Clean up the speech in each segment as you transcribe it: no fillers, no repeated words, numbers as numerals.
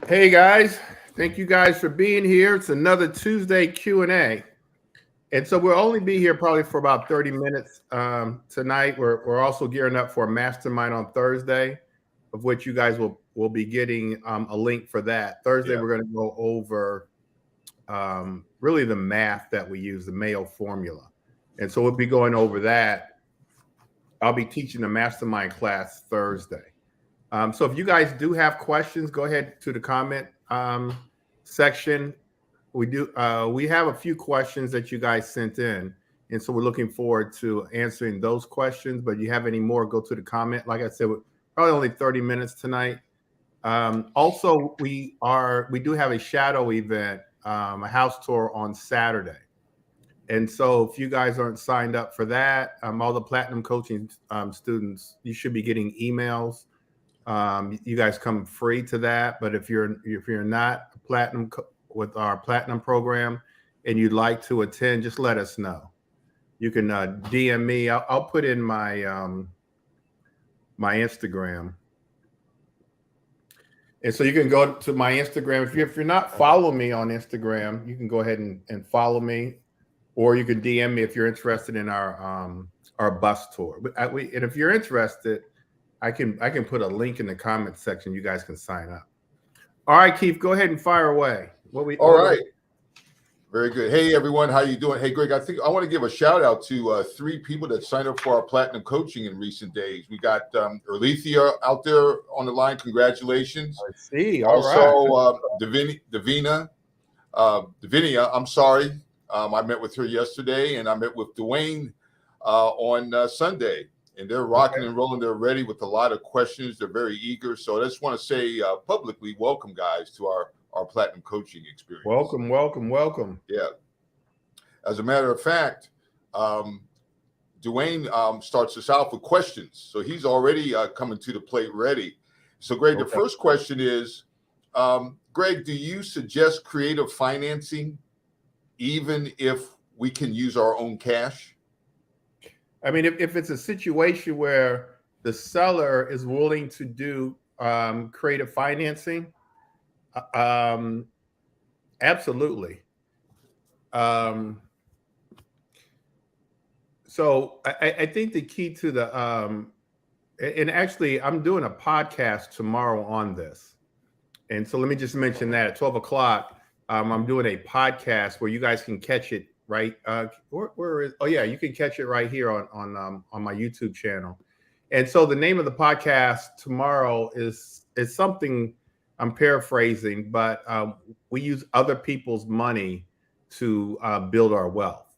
Hey guys, thank you guys for being here. It's another Tuesday Q&A. And so we'll only be here probably for about 30 minutes tonight. We're also gearing up for a mastermind on Thursday, of which you guys will be getting a link for that. Thursday, Yeah. we're going to go over really the math that we use, the Mayo formula. And so we'll be going over that. I'll be teaching the mastermind class Thursday. So if you guys do have questions, go ahead to the comment section. We have a few questions that you guys sent in, and so we're looking forward to answering those questions. But you have any more, go to the comment. Like I said, we're probably only 30 minutes tonight. Also, we do have a shadow event, a house tour on Saturday. And so if you guys aren't signed up for that, all the platinum coaching students, you should be getting emails. You guys come free to that, but if you're not platinum with our platinum program and you'd like to attend, just let us know. You can DM me. I'll put in my my Instagram, and so you can go to my Instagram. If you're not following me on Instagram, you can go ahead and follow me, or you can DM me if you're interested in our bus tour. But and if you're interested, I can put a link in the comment section. You guys can sign up. All right, Keith, go ahead and fire away. All right. Very good. Hey, everyone. How you doing? Hey, Greg, I think I want to give a shout out to three people that signed up for our platinum coaching in recent days. We got Erlethia out there on the line. Congratulations. I see. Also, Davinia, I'm sorry. I met with her yesterday, and I met with Dwayne on Sunday. And they're rocking and rolling. They're ready with a lot of questions. They're very eager. So I just want to say publicly, welcome, guys, to our platinum coaching experience. Welcome. Yeah. As a matter of fact, Dwayne starts us out with questions. So he's already coming to the plate ready. So, Greg, the first question is, Greg, do you suggest creative financing even if we can use our own cash? I mean, if it's a situation where the seller is willing to do creative financing, absolutely. So I think the key to the and actually I'm doing a podcast tomorrow on this, and so let me just mention that at 12 o'clock I'm doing a podcast where you guys can catch it right. Where is? Oh yeah, you can catch it right here on my YouTube channel. And so the name of the podcast tomorrow is something I'm paraphrasing, but we use other people's money to build our wealth.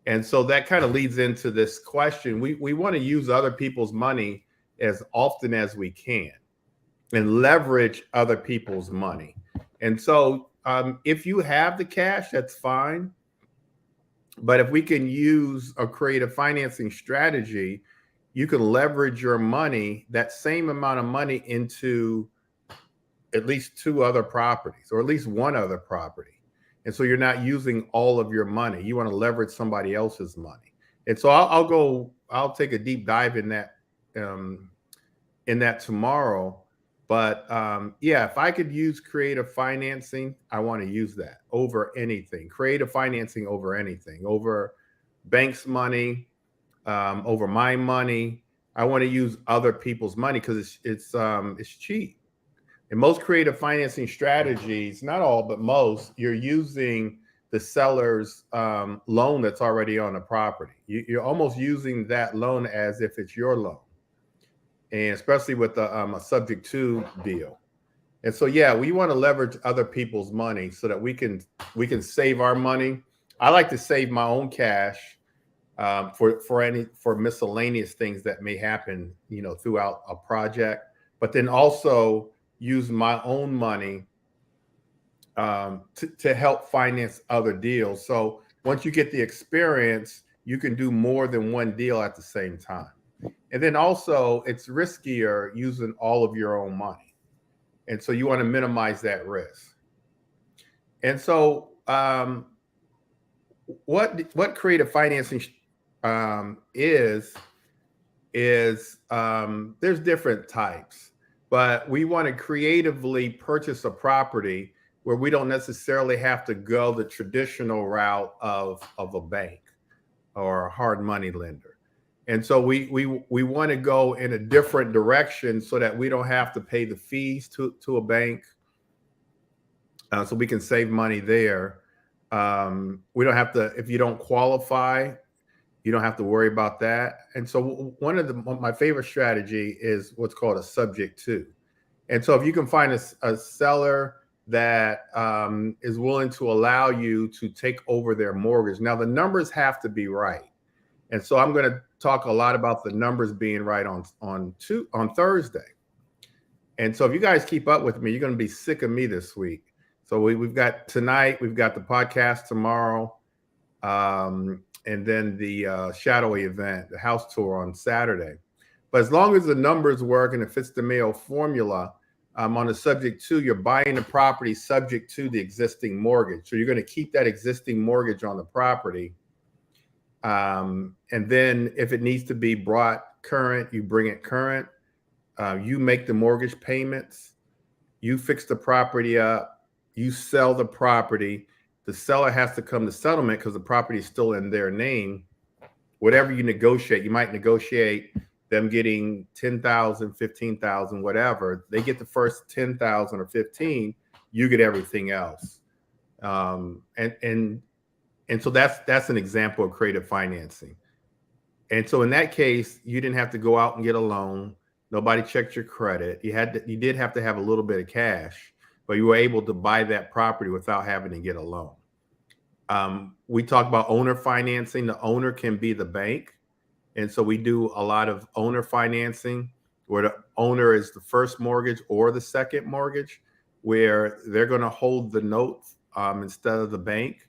And so that kind of leads into this question. We want to use other people's money as often as we can and leverage other people's money. And so if you have the cash, that's fine. But if we can use a creative financing strategy, you can leverage your money, that same amount of money, into at least two other properties or at least one other property. And so you're not using all of your money. You want to leverage somebody else's money. And so I'll take a deep dive in that tomorrow. But yeah, if I could use creative financing, I want to use that over anything. Creative financing over anything, over bank's money, over my money. I want to use other people's money because it's cheap. And most creative financing strategies, not all, but most, you're using the seller's loan that's already on the property. You're almost using that loan as if it's your loan, and especially with a subject to deal. And so, yeah, we want to leverage other people's money so that we can save our money. I like to save my own cash for miscellaneous things that may happen, throughout a project, but then also use my own money to help finance other deals. So once you get the experience, you can do more than one deal at the same time. And then also, it's riskier using all of your own money. And so you want to minimize that risk. And so what creative financing is there's different types. but we want to creatively purchase a property where we don't necessarily have to go the traditional route of a bank or a hard money lender. And so we want to go in a different direction so that we don't have to pay the fees to a bank, so we can save money there. We don't have to, if you don't qualify, you don't have to worry about that. And so one of my favorite strategy is what's called a subject to. And so if you can find a seller that is willing to allow you to take over their mortgage. Now the numbers have to be right. And so I'm going to talk a lot about the numbers being right on Thursday. And so if you guys keep up with me, you're going to be sick of me this week. So we've got tonight, we've got the podcast tomorrow, and then the shadowy event, the house tour on Saturday. But as long as the numbers work and it fits the Mayo formula, on the subject to, you're buying the property subject to the existing mortgage. So you're going to keep that existing mortgage on the property. And then if it needs to be brought current, you bring it current. You make the mortgage payments. You fix the property up. You sell the property. The seller has to come to settlement because the property is still in their name. Whatever you negotiate, you might negotiate them getting 10,000, 15,000, whatever. They get the first 10,000 or 15, you get everything else. And so that's an example of creative financing. And so in that case, you didn't have to go out and get a loan. Nobody checked your credit. You did have to have a little bit of cash, but you were able to buy that property without having to get a loan. We talk about owner financing. The owner can be the bank. And so we do a lot of owner financing where the owner is the first mortgage or the second mortgage, where they're going to hold the note instead of the bank.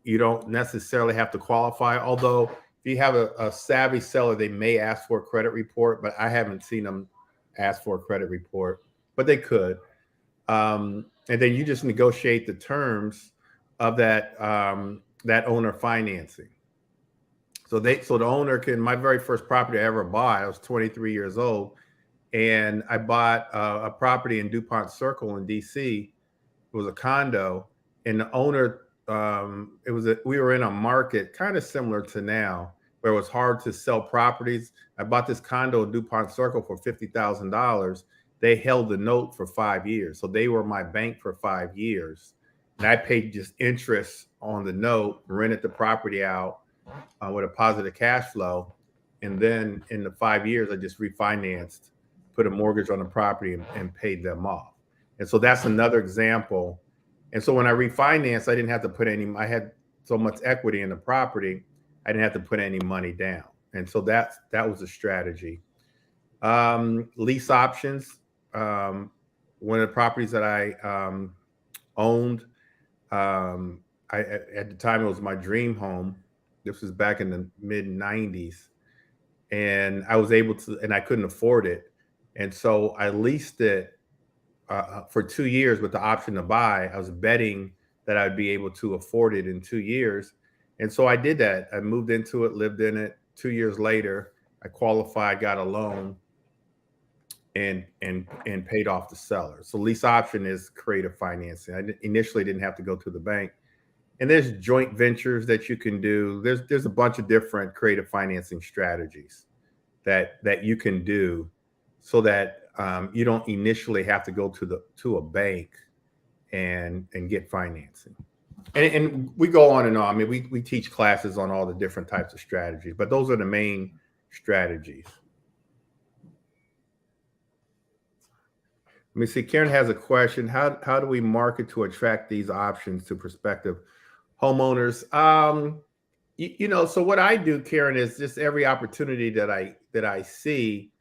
You don't necessarily have to qualify, although if you have a savvy seller, they may ask for a credit report, but I haven't seen them ask for a credit report, but they could. And then you just negotiate the terms of that owner financing. So the owner can, my very first property I ever bought, I was 23 years old, and I bought a property in DuPont Circle in DC. It was a condo, and the owner, we were in a market kind of similar to now, where it was hard to sell properties. I bought this condo in DuPont Circle for $50,000. They held the note for 5 years. So they were my bank for 5 years. And I paid just interest on the note, rented the property out with a positive cash flow. And then in the 5 years, I just refinanced, put a mortgage on the property and paid them off. And so that's another example. And so when I refinanced, I didn't have to put I had so much equity in the property, I didn't have to put any money down. And so that was a strategy. Lease options. One of the properties that I owned, at the time it was my dream home. This was back in the mid 90s, and I was able to, and I couldn't afford it. And so I leased it for 2 years with the option to buy. I was betting that I'd be able to afford it in 2 years. And so I did that. I moved into it, lived in it. 2 years later, I qualified, got a loan, and paid off the seller. So lease option is creative financing. I initially didn't have to go to the bank. And there's joint ventures that you can do. There's a bunch of different creative financing strategies that you can do so that you don't initially have to go to a bank and get financing. And we go on and on. I mean, we teach classes on all the different types of strategies, but those are the main strategies. Let me see. Karen has a question. How do we market to attract these options to prospective homeowners? So what I do, Karen, is just every opportunity that I see,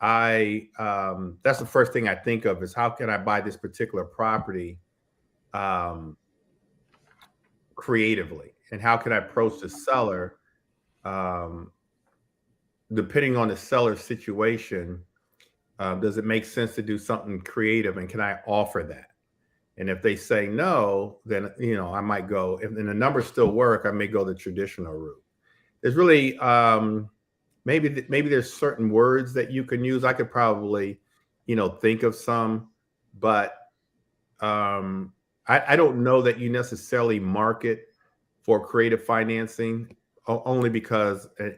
that's the first thing I think of is how can I buy this particular property creatively, and how can I approach the seller depending on the seller's situation. Does it make sense to do something creative, and can I offer that? And if they say no, then I might go. If the numbers still work, I may go the traditional route. There's really maybe there's certain words that you can use. I could probably think of some, but I don't know that you necessarily market for creative financing only because a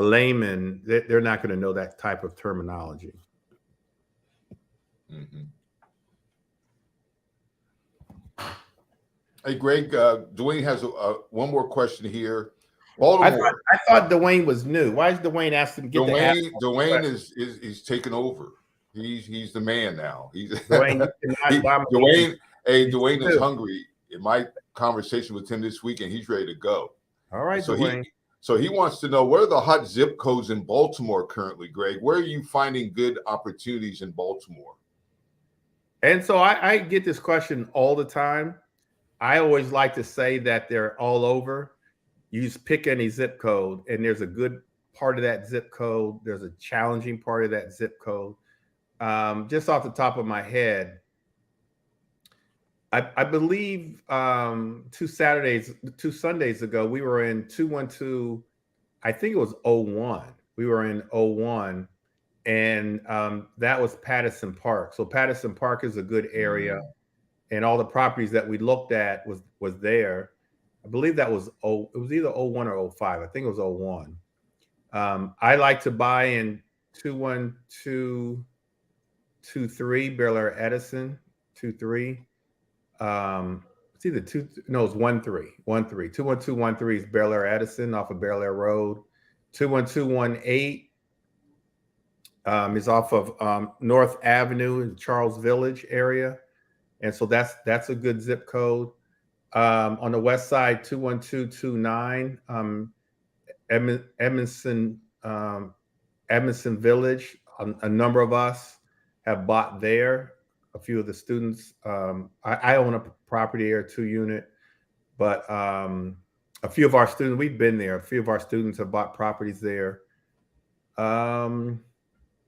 layman, they're not going to know that type of terminology. Mm-hmm. Hey, Greg, Dwayne has one more question here. Baltimore. I thought Dwayne was new. Why is Dwayne asking? Dwayne is he's taken over. He's the man now. He's Dwayne. Dwayne. Hey, Dwayne is hungry. In my conversation with him this week, and he's ready to go. All right, so Dwayne. He wants to know, what are the hot zip codes in Baltimore currently, Greg? Where are you finding good opportunities in Baltimore? And so I get this question all the time. I always like to say that they're all over. You just pick any zip code, and there's a good part of that zip code. There's a challenging part of that zip code. Just off the top of my head, I believe 2 Sundays ago, we were in 212, I think it was 01. We were in 01, and that was Patterson Park. So Patterson Park is a good area, and all the properties that we looked at was there. I believe that was it was either 01 or 05. I think it was 01. I like to buy in 21223 Bel Air Edison 23. It's either it's 13. 21213 is Bel Air Edison off of Bel Air Road. 21218 is off of North Avenue in Charles Village area, and so that's a good zip code. On the west side, 21229 Edmondson Village. A number of us have bought there. A few of the students. I own a property there, 2-unit, but a few of our students, we've been there. A few of our students have bought properties there. I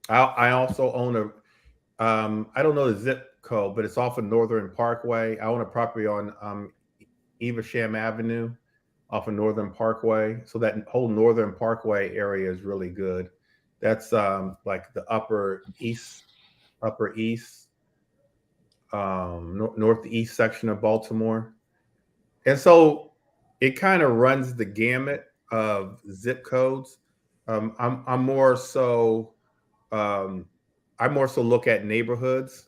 also own I don't know the zip code, but it's off of Northern Parkway. I own a property on Evesham Avenue off of Northern Parkway. So that whole Northern Parkway area is really good. That's like the upper east, northeast section of Baltimore. And so it kind of runs the gamut of zip codes. I'm more so look at neighborhoods.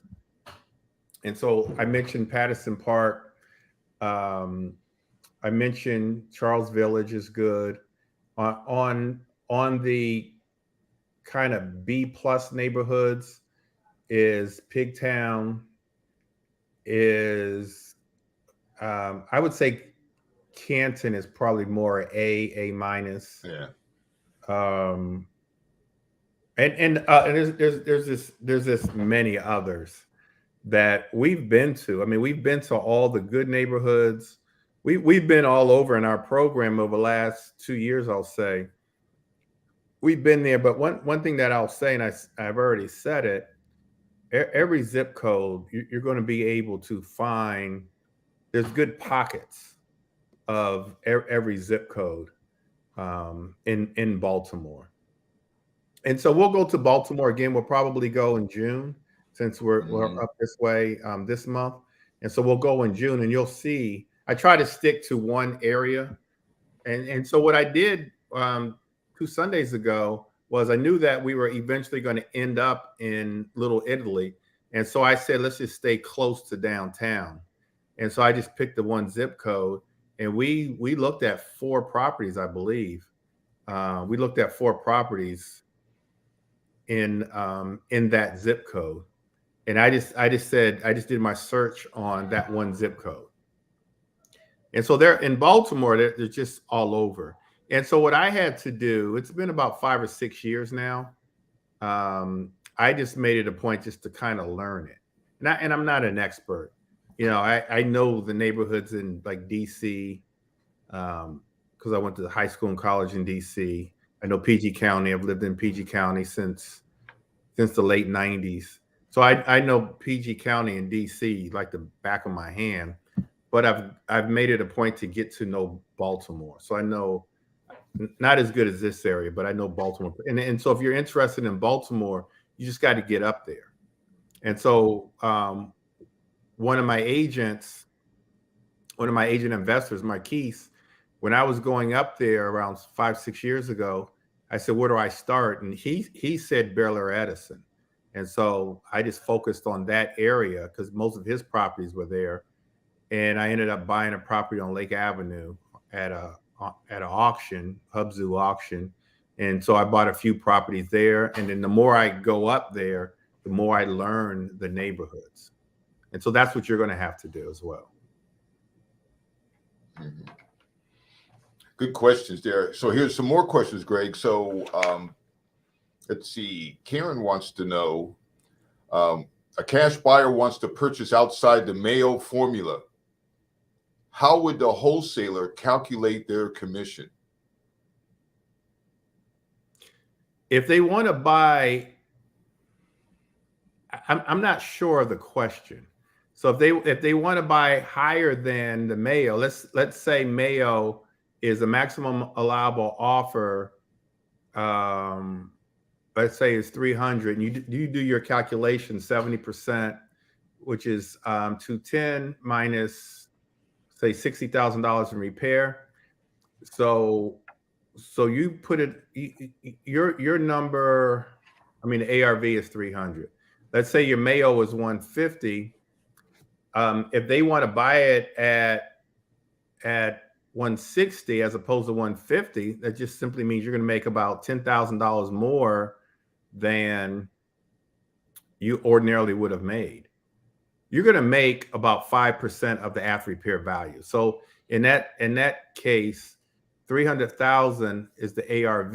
And so I mentioned Patterson Park. I mentioned Charles Village is good. On the kind of B+ neighborhoods is Pigtown, is I would say Canton is probably more A-. Yeah. And there's this many others that we've been to. I mean, we've been to all the good neighborhoods. We've been all over in our program over the last 2 years, I'll say. We've been there, but one thing that I'll say, and I've already said it, every zip code, you're going to be able to find, there's good pockets of every zip code in Baltimore. And so we'll go to Baltimore again. We'll probably go in June, since we're up this way this month. And so we'll go in June, and you'll see, I try to stick to one area. And so what I did 2 Sundays ago was I knew that we were eventually going to end up in Little Italy. And so I said, let's just stay close to downtown. And so I just picked the one zip code, and we looked at 4 properties, I believe. We looked at 4 properties in that zip code. And I just did my search on that one zip code. And so they're in Baltimore, they're just all over. And so what I had to do, it's been about 5 or 6 years now. I just made it a point just to kind of learn it. And I'm not an expert. You know, I know the neighborhoods in like DC, because I went to high school and college in DC. I know PG County. I've lived in PG County since the late 90s. So I know PG County and DC like the back of my hand. But I've made it a point to get to know Baltimore. So I know, not as good as this area, but I know Baltimore. And so if you're interested in Baltimore, You just got to get up there. And so one of my agent investors, Marquise, when I was going up there around 5-6 years ago, I said, where do I start? And he said Bel Air Edison. And so I just focused on that area because most of his properties were there. And I ended up buying a property on Lake Avenue at an auction, Hubzu auction. And so I bought a few properties there. And then the more I go up there, the more I learn the neighborhoods. And so that's what you're going to have to do as well. Mm-hmm. Good questions there. So here's some more questions, Greg. So let's see. Karen wants to know, a cash buyer wants to purchase outside the Mayo formula. How would the wholesaler calculate their commission? If they want to buy, I'm not sure of the question. So if they want to buy higher than the Mayo, let's say Mayo is a maximum allowable offer. Let's say it's 300, and you do your calculation 70%, which is 210 minus say $60,000 in repair. So you put it, your number, I mean, the ARV is 300. Let's say your Mayo is 150. If they want to buy it at 160 as opposed to 150, that just simply means you're going to make about $10,000 more than you ordinarily would have made. You're going to make about 5% of the after repair value. So in that case, 300,000 is the ARV.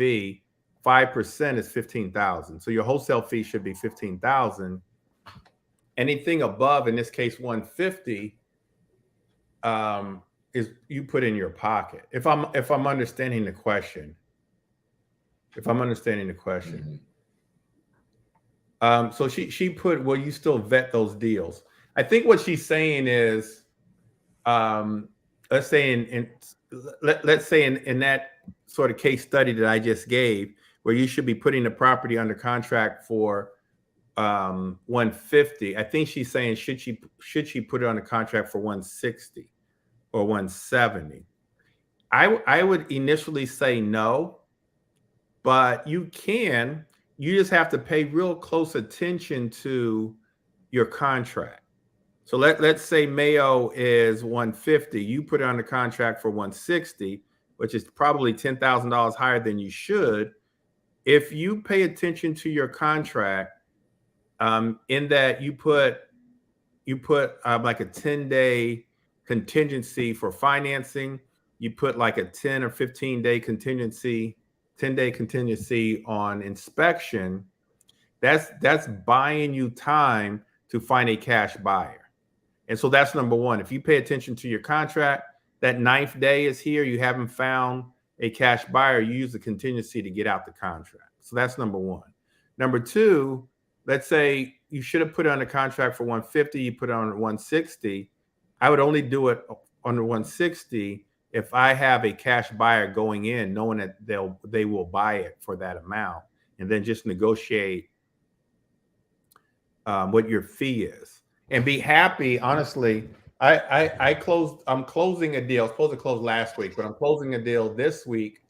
5% is 15,000. So your wholesale fee should be 15,000. Anything above, in this case, 150, is you put in your pocket. If I'm understanding the question. Mm-hmm. So she put, well, you still vet those deals. I think what she's saying is, let's say in that sort of case study that I just gave, where you should be putting the property under contract for 150. I think she's saying should she put it under contract for 160 or 170? I would initially say no, but you just have to pay real close attention to your contract. So let's say Mayo is 150. You put it under contract for 160, which is probably $10,000 higher than you should. If you pay attention to your contract, in that you put like a 10-day contingency for financing, you put like a 10 or 15-day contingency, 10-day contingency on inspection, that's buying you time to find a cash buyer. And so that's number one. If you pay attention to your contract, that 9th day is here, you haven't found a cash buyer, you use the contingency to get out the contract. So that's number one. Number two, let's say you should have put it under contract for 150, you put it on 160. I would only do it under 160 if I have a cash buyer going in, knowing that they will buy it for that amount, and then just negotiate what your fee is. And be happy, honestly. I'm closing a deal. I was supposed to close last week, but I'm closing a deal this week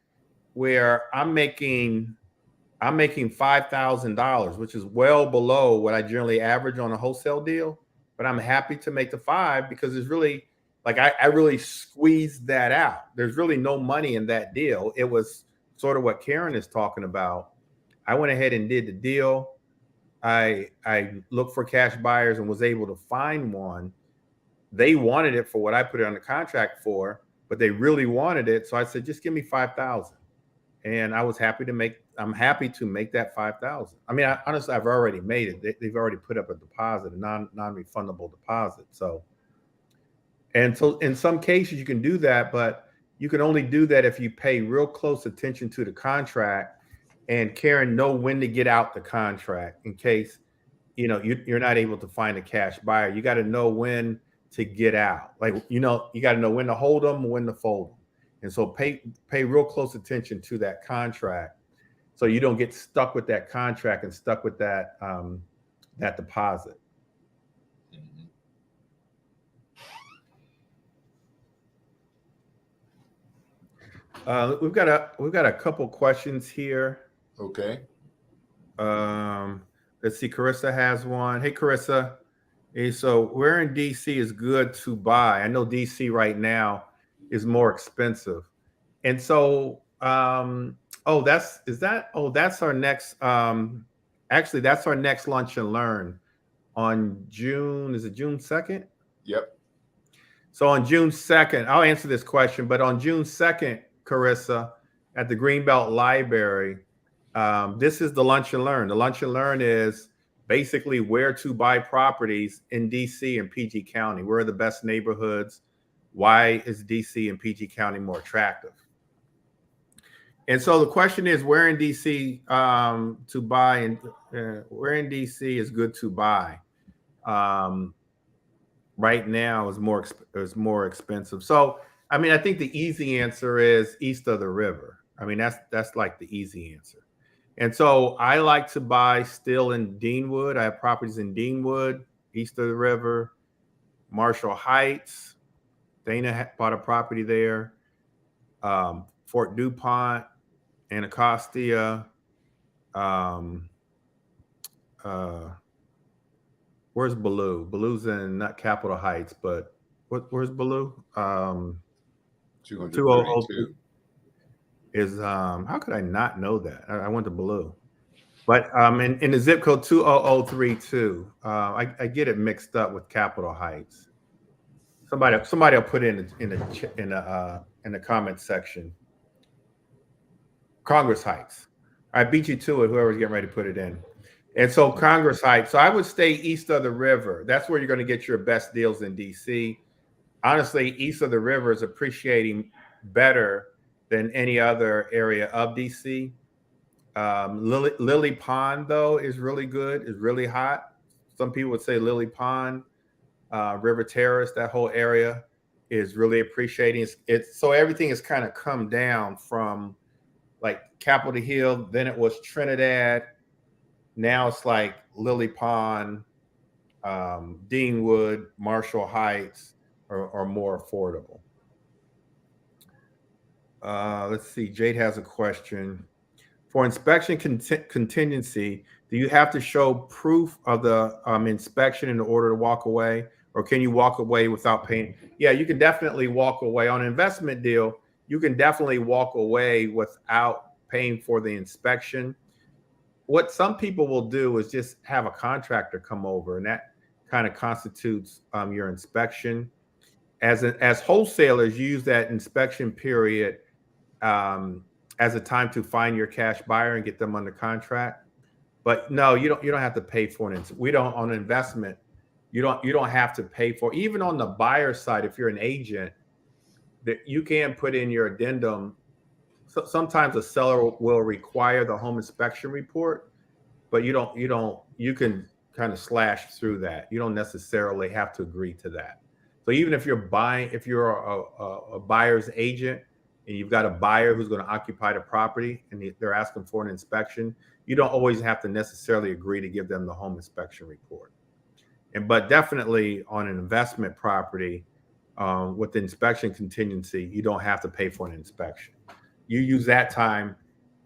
where I'm making $5,000, which is well below what I generally average on a wholesale deal. But I'm happy to make the $5 because it's really like I really squeezed that out. There's really no money in that deal. It was sort of what Karen is talking about. I went ahead and did the deal. I looked for cash buyers and was able to find one. They wanted it for what I put it on the contract for, but they really wanted it. So I said, just give me $5,000. And I was happy to make that $5,000. I mean, honestly, I've already made it. They've already put up a deposit, a non-refundable deposit. So in some cases you can do that, but you can only do that if you pay real close attention to the contract and Karen know when to get out the contract in case, you're not able to find a cash buyer. You got to know when to get out. Like, you got to know when to hold them, when to fold them. And so pay real close attention to that contract. so you don't get stuck with that contract and stuck with that that deposit. Mhm. We've got a couple questions here. Okay. Let's see. Carissa has one. Hey, Carissa. Hey, so where in DC is good to buy? I know DC right now is more expensive, and so oh, that's our next. Actually, that's our next lunch and learn on June. Is it June 2nd? Yep. So on June 2nd, I'll answer this question, but on June 2nd, Carissa, at the Greenbelt Library, this is the Lunch and Learn. The Lunch and Learn is basically where to buy properties in DC and PG County. Where are the best neighborhoods? Why is DC and PG County more attractive? And so the question is, where in DC to buy, and where in DC is good to buy? Right now is more expensive. So I mean, I think the easy answer is east of the river. I mean, that's like the easy answer. And so I like to buy still in Deanwood. I have properties in Deanwood, east of the river, Marshall Heights. Dana bought a property there. Fort DuPont, Anacostia. Where's Ballou? Ballou's in not Capitol Heights, but where's Ballou? 232. Is how could I not know that? I went to Ballou, but in the zip code 20032, I get it mixed up with Capitol Heights. Somebody will put it in the comment section. Congress Heights. I beat you to it. Whoever's getting ready to put it in. And so Congress Heights. So I would stay east of the river. That's where you're going to get your best deals in DC. Honestly, east of the river is appreciating better than any other area of DC. Lily Pond, though, is really good, is really hot. Some people would say Lily Pond, River Terrace, that whole area is really appreciating. It's so everything has kind of come down from like Capitol Hill, then it was Trinidad. Now it's like Lily Pond, Deanwood, Marshall Heights are more affordable. Let's see. Jade has a question. For inspection contingency, do you have to show proof of the inspection in order to walk away, or can you walk away without paying? Yeah, you can definitely walk away on an investment deal. You can definitely walk away without paying for the inspection. What some people will do is just have a contractor come over, and that kind of constitutes your inspection. As wholesalers, use that inspection period as a time to find your cash buyer and get them under contract. But no, you don't have to pay for it. We don't on investment. You don't have to pay for, even on the buyer side. If you're an agent, that you can put in your addendum. So sometimes a seller will require the home inspection report, but you can kind of slash through that. You don't necessarily have to agree to that. So even if you're a buyer's agent and you've got a buyer who's going to occupy the property and they're asking for an inspection, you don't always have to necessarily agree to give them the home inspection report. But definitely on an investment property, with the inspection contingency, you don't have to pay for an inspection. You use that time.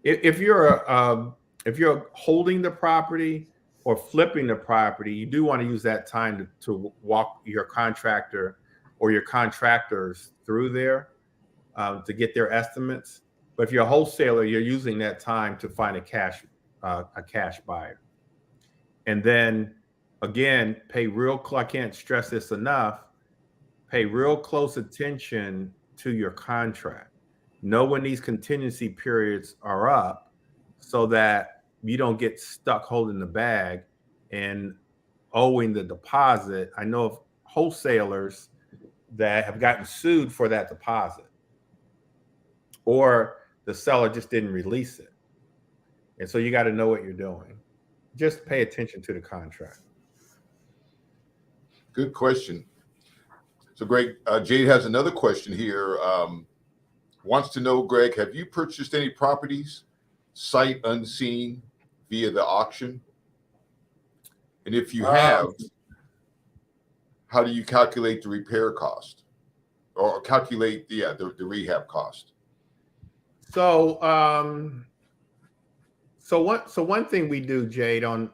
If you're holding the property or flipping the property, you do want to use that time to walk your contractor or your contractors through there to get their estimates. But if you're a wholesaler, you're using that time to find a cash buyer. And then again, I can't stress this enough, pay real close attention to your contract. Know when these contingency periods are up so that you don't get stuck holding the bag and owing the deposit. I know of wholesalers that have gotten sued for that deposit, or the seller just didn't release it. And so you got to know what you're doing. Just pay attention to the contract. Good question. So Greg, Jade has another question here. Wants to know, Greg, have you purchased any properties sight unseen via the auction? And if you have, how do you calculate the repair cost or calculate the rehab cost? So one thing we do, Jade, on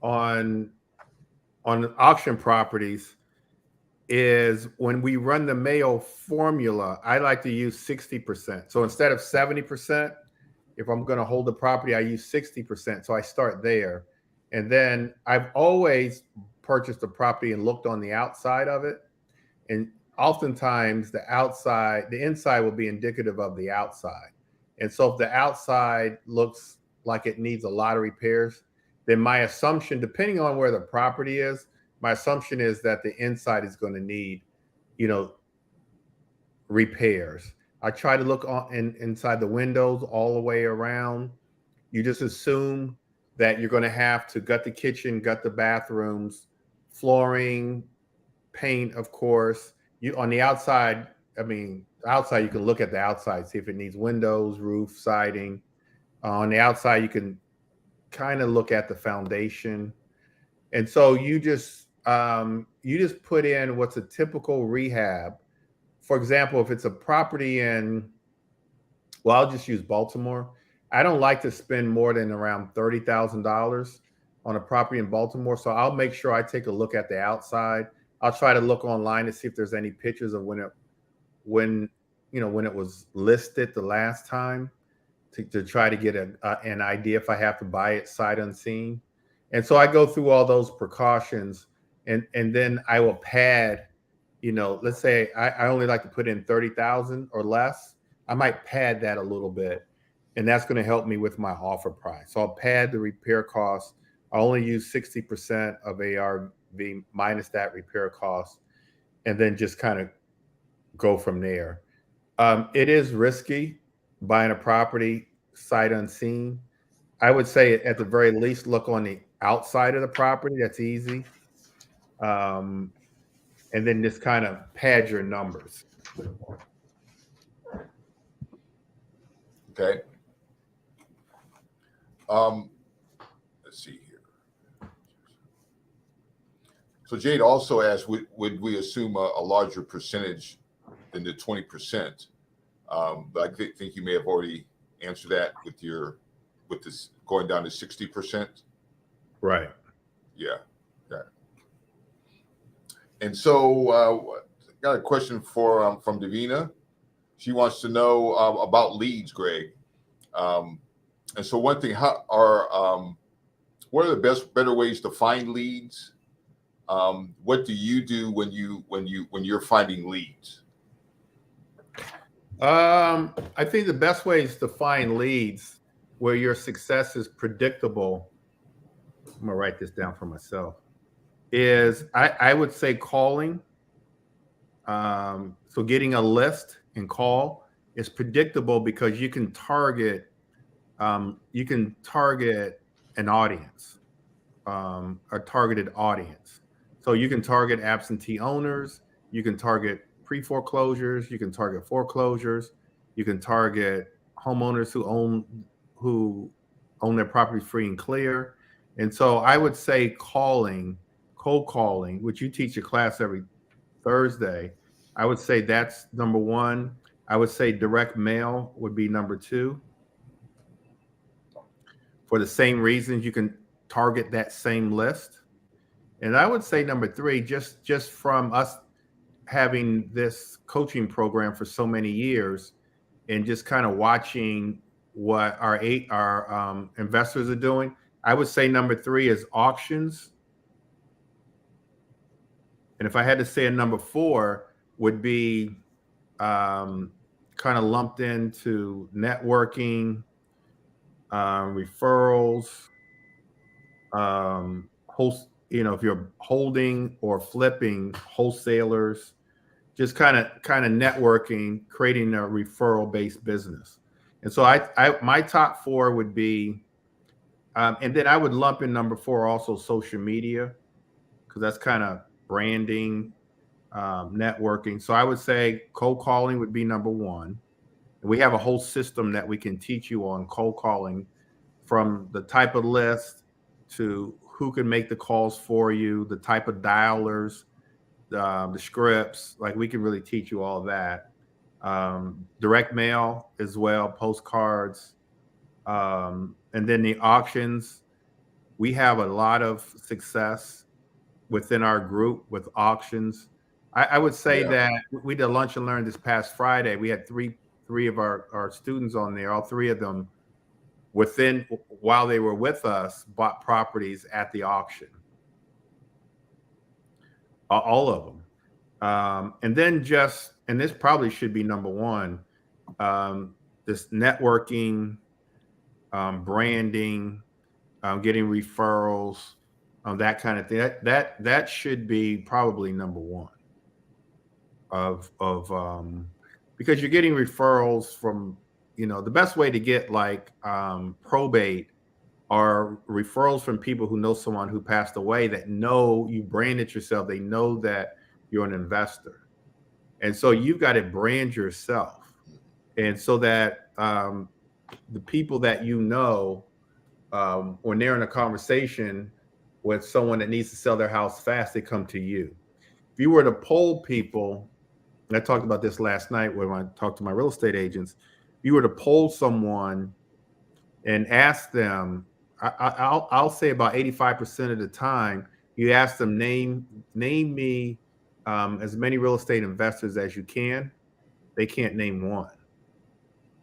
auction properties is when we run the Mayo formula, I like to use 60%. So instead of 70%, if I'm going to hold the property, I use 60%. So I start there. And then I've always purchased a property and looked on the outside of it. And oftentimes the inside will be indicative of the outside. And so if the outside looks like it needs a lot of repairs, then my assumption, depending on where the property is, my assumption is that the inside is going to need, repairs. I try to look inside the windows all the way around. You just assume that you're going to have to gut the kitchen, gut the bathrooms, flooring, paint, of course. On the outside, outside you can look at the outside, see if it needs windows, roof, siding. On the outside, you can kind of look at the foundation. And so you just put in what's a typical rehab. For example, if it's a property I'll just use Baltimore. I don't like to spend more than around $30,000 on a property in Baltimore. So I'll make sure I take a look at the outside. I'll try to look online to see if there's any pictures of when it was listed the last time to try to get an idea if I have to buy it sight unseen. And so I go through all those precautions and then I will pad, let's say I only like to put in 30,000 or less. I might pad that a little bit, and that's going to help me with my offer price. So I'll pad the repair costs. I only use 60% of ARV minus that repair cost, and then just kind of go from there. It is risky buying a property sight unseen. I would say at the very least, look on the outside of the property. That's easy. And then just kind of pad your numbers. Okay. Let's see here. So Jade also asked, would we assume a larger percentage than the 20%? But I think you may have already answered that with this going down to 60%. Right. Yeah. And so got a question from Davina. She wants to know about leads, Greg. And so one thing, what are the better ways to find leads? What do you do when you're finding leads? I think the best ways to find leads where your success is predictable, I'm gonna write this down for myself, is I would say calling. So getting a list and call is predictable because you can target an audience, a targeted audience. So you can target absentee owners, you can target pre-foreclosures, you can target foreclosures, you can target homeowners who own their property free and clear. And so I would say cold calling, which you teach a class every Thursday, I would say that's number one. I would say direct mail would be number two. For the same reasons, you can target that same list. And I would say number three, just from us having this coaching program for so many years and just kind of watching what our investors are doing, I would say number three is auctions. And if I had to say a number four, would be kind of lumped into networking, referrals, if you're holding or flipping, wholesalers, just kind of networking, creating a referral based business. And so my top four would be, and then I would lump in number four also social media, because that's kind of branding, networking. So I would say cold calling would be number one. We have a whole system that we can teach you on cold calling, from the type of list to who can make the calls for you, the type of dialers, the scripts. Like, we can really teach you all that. Direct mail as well, postcards, and then the auctions. We have a lot of success within our group with auctions. I would say that we did lunch and learn this past Friday. We had three of our students on there. All three of them, while they were with us, bought properties at the auction. All of them. And then and this probably should be number one, this networking, branding, getting referrals, that kind of thing. That should be probably number one because you're getting referrals from, the best way to get like probate are referrals from people who know someone who passed away, that know you branded yourself. They know that you're an investor. And so you've got to brand yourself. And so that the people that when they're in a conversation with someone that needs to sell their house fast, they come to you. If you were to poll people, and I talked about this last night when I talked to my real estate agents, if you were to poll someone and ask them, I'll say about 85% of the time, you ask them, name me as many real estate investors as you can. They can't name one.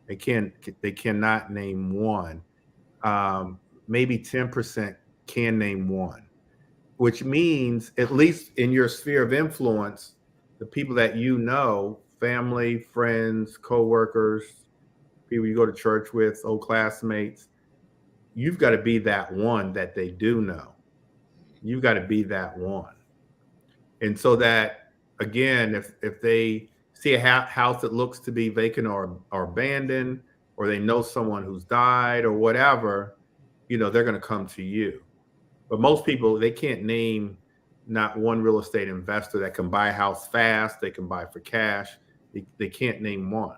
They cannot name one. Maybe 10% can name one, which means, at least in your sphere of influence, the people that family, friends, coworkers, people you go to church with, old classmates, you've got to be that one that they do know. You've got to be that one. And so that, again, if they see a house that looks to be vacant or abandoned, or they know someone who's died or whatever, they're going to come to you. But most people, they can't name not one real estate investor that can buy a house fast, they can buy for cash. They can't name one.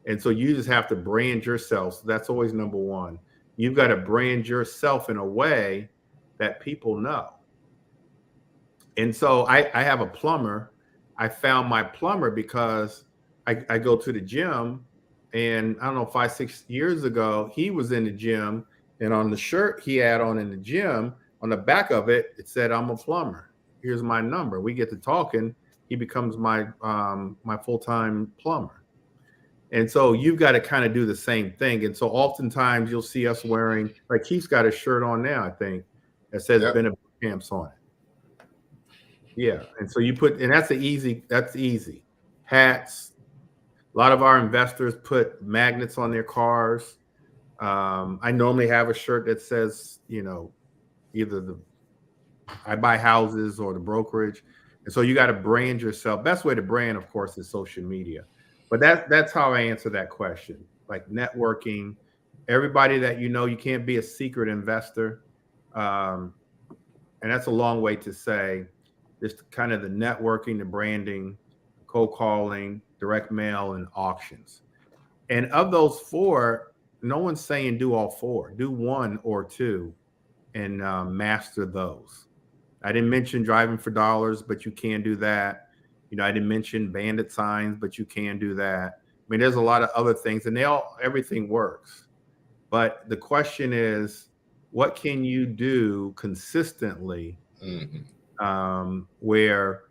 And so you just have to brand yourself. So that's always number one. You've got to brand yourself in a way that people know. And so I have a plumber. I found my plumber because I go to the gym, and I don't know, 5-6 years ago, he was in the gym, and on the shirt he had on in the gym, on the back of it, it said, "I'm a plumber. Here's my number." We get to talking. He becomes my full-time plumber. And so you've got to kind of do the same thing. And so oftentimes you'll see us wearing, like Keith's got a shirt on now, I think, that says Bennett Camps on it. Yeah. And so and that's easy. Hats. A lot of our investors put magnets on their cars. I normally have a shirt that says, either I buy houses or the brokerage. And so you got to brand yourself. Best way to brand, of course, is social media. But that's how I answer that question. Like networking, everybody that you can't be a secret investor. And that's a long way to say just kind of the networking, the branding, cold calling, direct mail, and auctions. And of those four, no one's saying do all four. Do one or two and master those. I didn't mention driving for dollars, but you can do that. I didn't mention bandit signs, but you can do that. I mean, there's a lot of other things, and everything works. But the question is, what can you do consistently where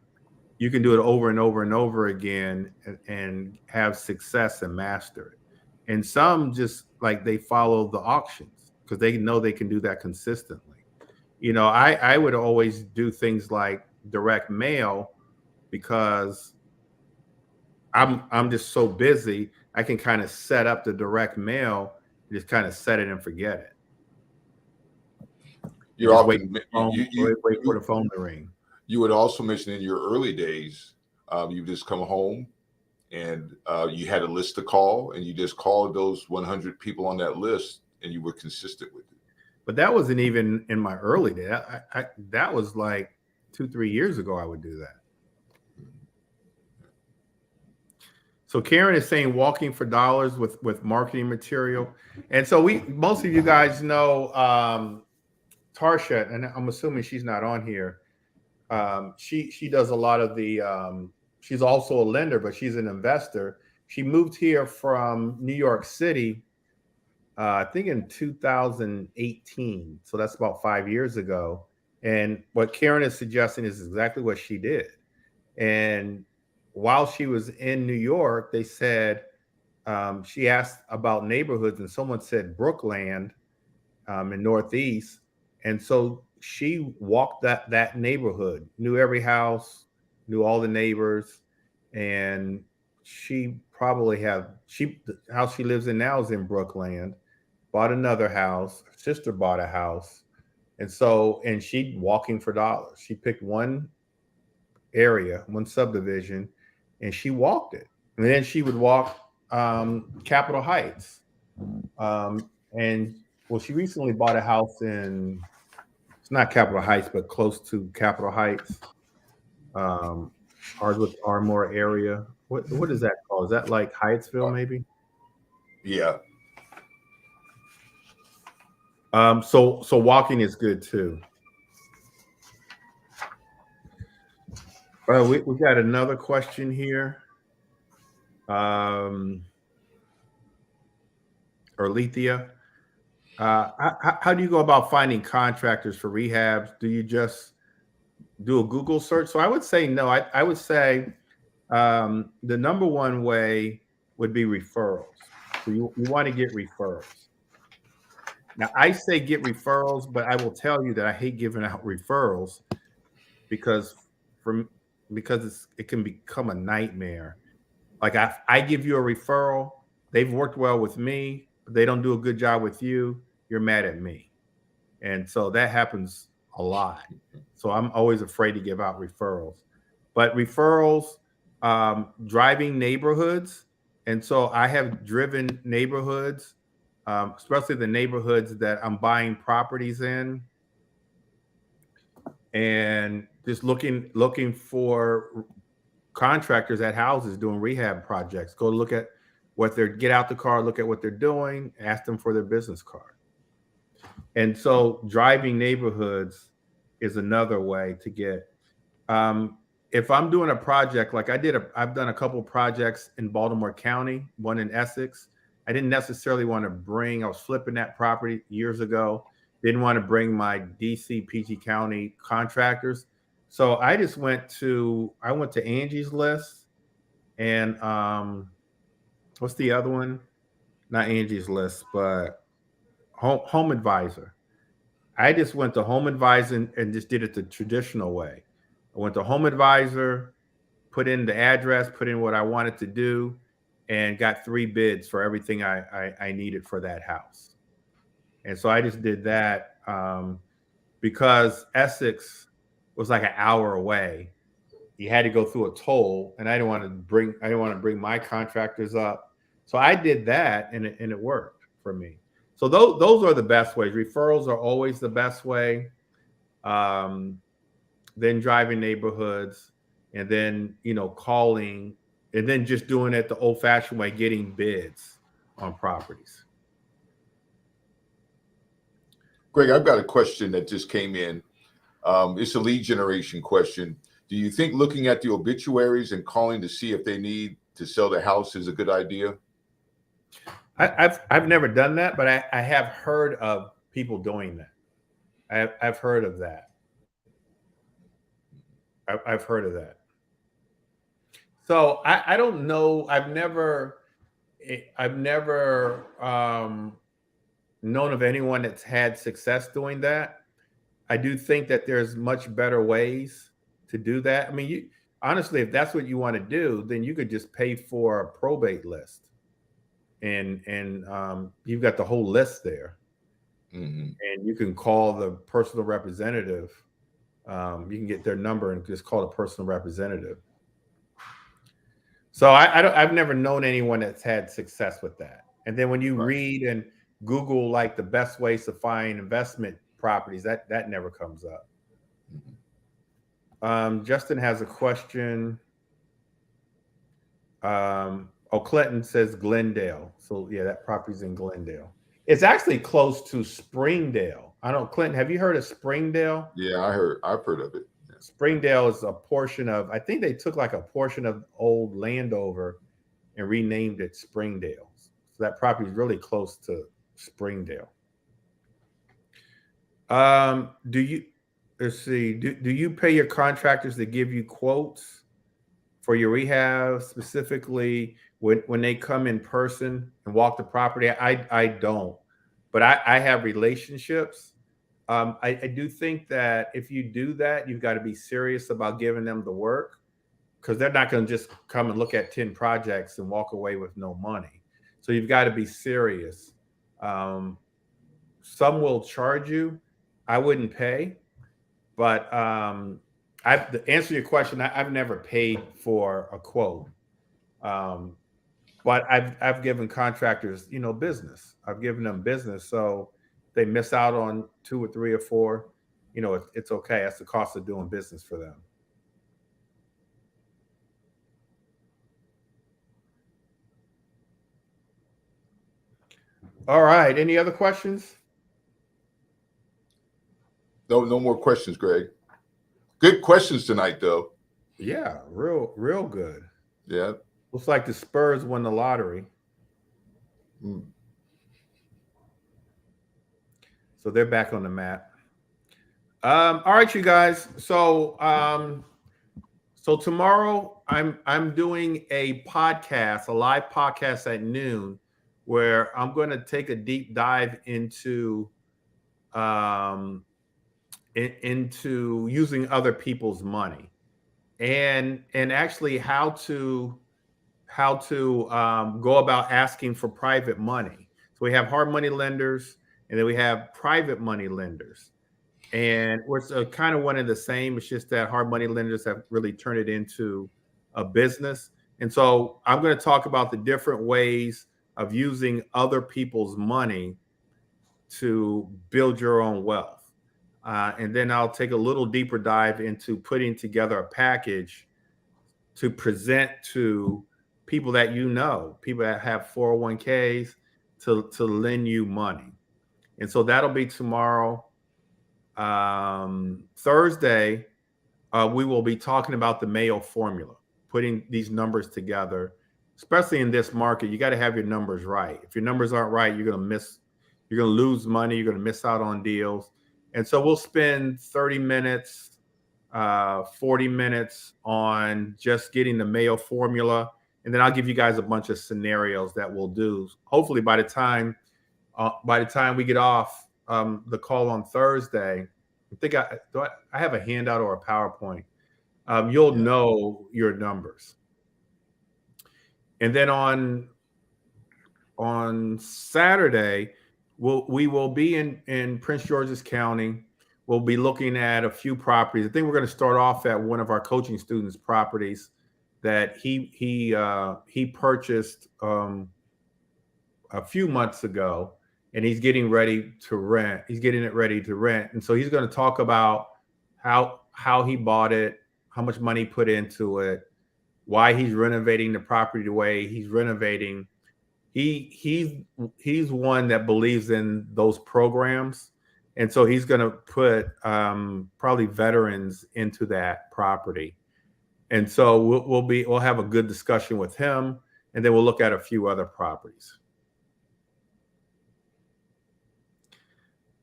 you can do it over and over and over again and have success and master it? And some just like they follow the auctions because they know they can do that consistently. I would always do things like direct mail because I'm just so busy. I can kind of set up the direct mail, just kind of set it and forget it. You're often wait for the phone to ring. You would also mention in your early days, you just come home and you had a list to call, and you just called those 100 people on that list, and you were consistent with it. But that wasn't even in my early days. That was like 2-3 years ago. I would do that. So Karen is saying walking for dollars with marketing material. And so most of you guys know Tarsha, and I'm assuming she's not on here. She does a lot of the she's also a lender, but she's an investor. She moved here from New York City, I think in 2018. So that's about 5 years ago. And what Karen is suggesting is exactly what she did. And while she was in New York, they said she asked about neighborhoods, and someone said Brookland in Northeast, and so she walked that neighborhood, knew every house, knew all the neighbors, and she probably the house she lives in now is in Brookland. Bought another house. Her sister bought a house, and she walking for dollars. She picked one area, one subdivision, and she walked it. And then she would walk Capitol Heights. And well, she recently bought a house it's not Capitol Heights, but close to Capitol Heights, Ardwick Ardmore area. What is that called? Is that like Hyattsville, maybe? Yeah. So walking is good too. We got another question here. Orlethea, how do you go about finding contractors for rehabs? Do you just do a Google search? So I would say no. I would say the number one way would be referrals. So you want to get referrals. Now I say get referrals, but I will tell you that I hate giving out referrals because it can become a nightmare. Like I give you a referral, they've worked well with me, but they don't do a good job with you, you're mad at me. And so that happens a lot. So I'm always afraid to give out referrals. But referrals, driving neighborhoods. And so I have driven neighborhoods, especially the neighborhoods that I'm buying properties in, and just looking for contractors at houses doing rehab projects. Go look at get out the car, look at what they're doing, ask them for their business card. And so driving neighborhoods is another way to get. If I'm doing a project like I've done a couple projects in Baltimore County, one in Essex. I didn't necessarily want to I was flipping that property years ago. Didn't want to bring my DC, PG County contractors. So I just went to Angie's List and what's the other one? Not Angie's List, but Home Advisor. I just went to Home Advisor and just did it the traditional way. I went to Home Advisor, put in the address, put in what I wanted to do, and got 3 bids for everything I needed for that house. And so I just did that because Essex was like an hour away. You had to go through a toll, and I didn't want to bring my contractors up. So I did that, and it worked for me. So those are the best ways. Referrals are always the best way. Then driving neighborhoods, and then calling, and then just doing it the old-fashioned way, getting bids on properties. Greg, I've got a question that just came in. It's a lead generation question. Do you think looking at the obituaries and calling to see if they need to sell the house is a good idea? I've never done that, but I have heard of people doing that. I've heard of that. I've heard of that. So I don't know. I've never known of anyone that's had success doing that. I do think that there's much better ways to do that. I mean, honestly, if that's what you want to do, then you could just pay for a probate list, and you've got the whole list there, and you can call the personal representative. You can get their number and just call the personal representative. So I've never known anyone that's had success with that. And then when you read and Google like the best ways to find investment properties, that never comes up. Justin has a question. Oh, Clinton says Glendale. So yeah, that property's in Glendale. It's actually close to Springdale. I don't, Clinton, have you heard of Springdale? Yeah, I've heard of it. Yeah. Springdale is a portion of, I think they took like a portion of old Landover and renamed it Springdale. So that property is really close to Springdale. Do you, let's see, do you pay your contractors to give you quotes for your rehab specifically when they come in person and walk the property? I don't, but I have relationships. I do think that if you do that, you've got to be serious about giving them the work, because they're not going to just come and look at 10 projects and walk away with no money. So you've got to be serious. Some will charge you. I wouldn't pay, but to answer your question, I've never paid for a quote. But I've given contractors, business. I've given them business, so they miss out on 2 or 3 or 4. It's okay. That's the cost of doing business for them. All right. Any other questions? No more questions, Greg. Good questions tonight, though. Yeah, real good. Yeah. Looks like the Spurs won the lottery. So they're back on the map. All right, you guys. So tomorrow I'm doing a podcast, a live podcast at noon, where I'm going to take a deep dive into using other people's money, and actually how to go about asking for private money. So we have hard money lenders, and then we have private money lenders, and we're kind of one and the same. It's just that hard money lenders have really turned it into a business. And so I'm going to talk about the different ways of using other people's money to build your own wealth. And then I'll take a little deeper dive into putting together a package to present to people that people that have 401ks to lend you money. And so that'll be tomorrow. Thursday, we will be talking about the Mayo formula, putting these numbers together. Especially in this market, you got to have your numbers right. If your numbers aren't right, you're going to lose money. You're going to miss out on deals. And so we'll spend 30 minutes, 40 minutes on just getting the Mayo formula. And then I'll give you guys a bunch of scenarios that we'll do. Hopefully by the time we get off the call on Thursday, I think I have a handout or a PowerPoint. You'll know your numbers. And then on Saturday, we will be in Prince George's County. We'll be looking at a few properties. I think we're going to start off at one of our coaching students' properties that he purchased a few months ago, and he's getting ready to rent. He's getting it ready to rent, and so he's going to talk about how he bought it, how much money he put into it, why he's renovating the property the way he's renovating. He's one that believes in those programs, and so he's going to put probably veterans into that property. And so we'll have a good discussion with him, and then we'll look at a few other properties.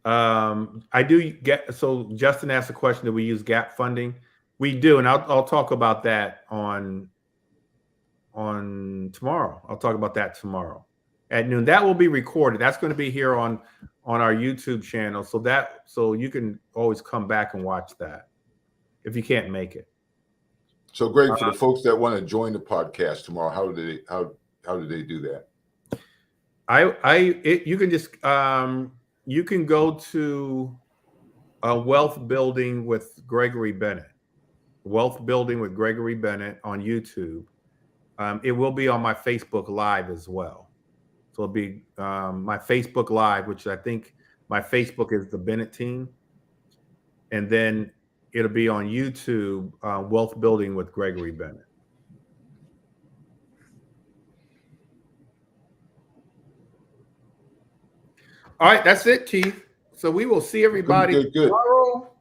I do get, so Justin asked a question, do we use gap funding? We do, and I'll talk about that on tomorrow. I'll talk about that tomorrow at noon. That will be recorded. That's going to be here on our YouTube channel, so you can always come back and watch that if you can't make it. So, Greg, for the folks that want to join the podcast tomorrow, how do they do that? You can just you can go to Wealth Building with Gregory Bennett. Wealth Building with Gregory Bennett on YouTube. It will be on my Facebook Live as well. So it'll be my Facebook Live, which I think my Facebook is the Bennett Team. And then it'll be on YouTube, Wealth Building with Gregory Bennett. All right, that's it, Keith. So we will see everybody Good. tomorrow,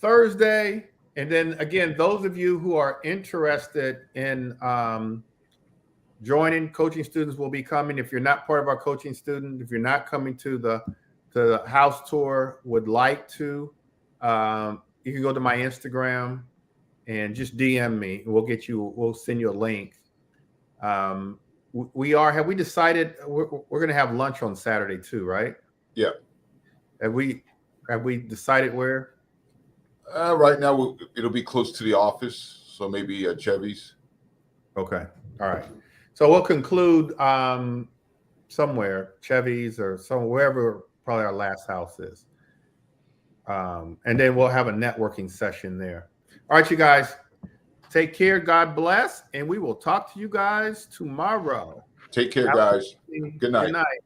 Thursday, and then again, those of you who are interested in joining, coaching students will be coming. If you're not part of our coaching student, if you're not coming to the house tour, would like to, you can go to my Instagram and just DM me. We'll send you a link. Have we decided we're going to have lunch on Saturday too, right? Yeah. Have we decided where? Right now, it'll be close to the office, so maybe Chevy's. Okay. All right. So we'll conclude somewhere, Chevy's or wherever probably our last house is. And then we'll have a networking session there. All right, you guys. Take care. God bless. And we will talk to you guys tomorrow. Take care, guys. Good night. Good night.